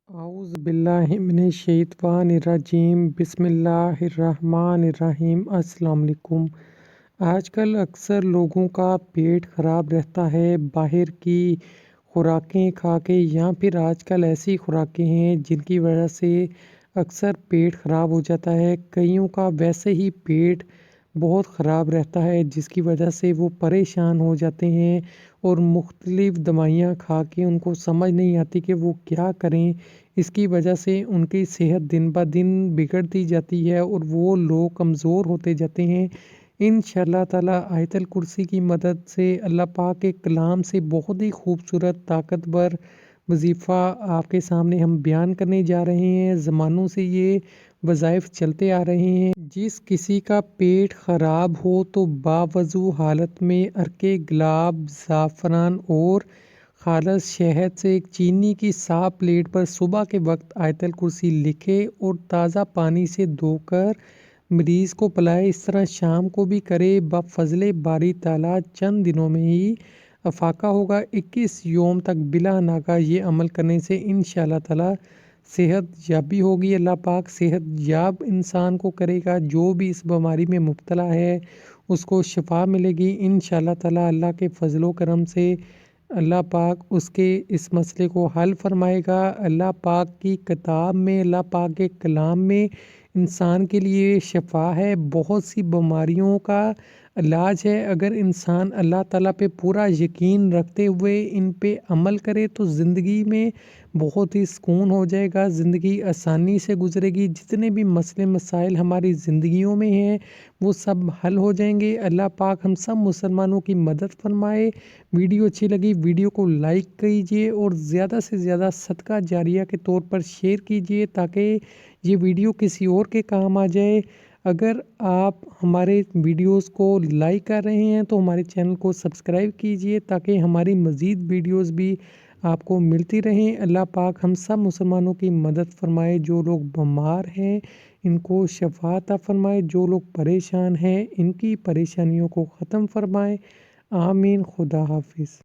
اعوذ باللہ من الشیطان الرجیم بسم اللہ الرحمن الرحیم۔ السلام علیکم۔ آج کل اکثر لوگوں کا پیٹ خراب رہتا ہے باہر کی خوراکیں کھا کے، یا پھر آج کل ایسی خوراکیں ہیں جن کی وجہ سے اکثر پیٹ خراب ہو جاتا ہے۔ کئیوں کا ویسے ہی پیٹ بہت خراب رہتا ہے جس کی وجہ سے وہ پریشان ہو جاتے ہیں اور مختلف دوائیاں کھا کے ان کو سمجھ نہیں آتی کہ وہ کیا کریں۔ اس کی وجہ سے ان کی صحت دن بہ دن بگڑتی جاتی ہے اور وہ لوگ کمزور ہوتے جاتے ہیں۔ انشاءاللہ تعالی آیت الکرسی کی مدد سے اللہ پاک کے کلام سے بہت ہی خوبصورت طاقتور وظیفہ آپ کے سامنے ہم بیان کرنے جا رہے ہیں۔ زمانوں سے یہ وظائف چلتے آ رہے ہیں۔ جس کسی کا پیٹ خراب ہو تو باوضو حالت میں عرق گلاب، زعفران اور خالص شہد سے ایک چینی کی صاف پلیٹ پر صبح کے وقت آیت الکرسی لکھے اور تازہ پانی سے دھو کر مریض کو پلائے۔ اس طرح شام کو بھی کرے۔ بفضل باری تعالیٰ چند دنوں میں ہی افاقہ ہوگا۔ 21 یوم تک بلا ناغہ یہ عمل کرنے سے انشاءاللہ تعالیٰ صحت یابی ہوگی۔ اللہ پاک صحت یاب انسان کو کرے گا۔ جو بھی اس بیماری میں مبتلا ہے اس کو شفا ملے گی انشاءاللہ تعالیٰ۔ اللہ کے فضل و کرم سے اللہ پاک اس کے اس مسئلے کو حل فرمائے گا۔ اللہ پاک کی کتاب میں، اللہ پاک کے کلام میں انسان کے لیے شفا ہے۔ بہت سی بیماریوں کا علاج ہے۔ اگر انسان اللہ تعالیٰ پہ پورا یقین رکھتے ہوئے ان پہ عمل کرے تو زندگی میں بہت ہی سکون ہو جائے گا، زندگی آسانی سے گزرے گی۔ جتنے بھی مسئلے مسائل ہماری زندگیوں میں ہیں وہ سب حل ہو جائیں گے۔ اللہ پاک ہم سب مسلمانوں کی مدد فرمائے۔ ویڈیو اچھی لگی ویڈیو کو لائک کیجیے اور زیادہ سے زیادہ صدقہ جاریہ کے طور پر شیئر کیجیے تاکہ یہ ویڈیو کسی اور کے کام آ جائے۔ اگر آپ ہمارے ویڈیوز کو لائک کر رہے ہیں تو ہمارے چینل کو سبسکرائب کیجیے تاکہ ہماری مزید ویڈیوز بھی آپ کو ملتی رہیں۔ اللہ پاک ہم سب مسلمانوں کی مدد فرمائے۔ جو لوگ بیمار ہیں ان کو شفا عطا فرمائے، جو لوگ پریشان ہیں ان کی پریشانیوں کو ختم فرمائے۔ آمین۔ خدا حافظ۔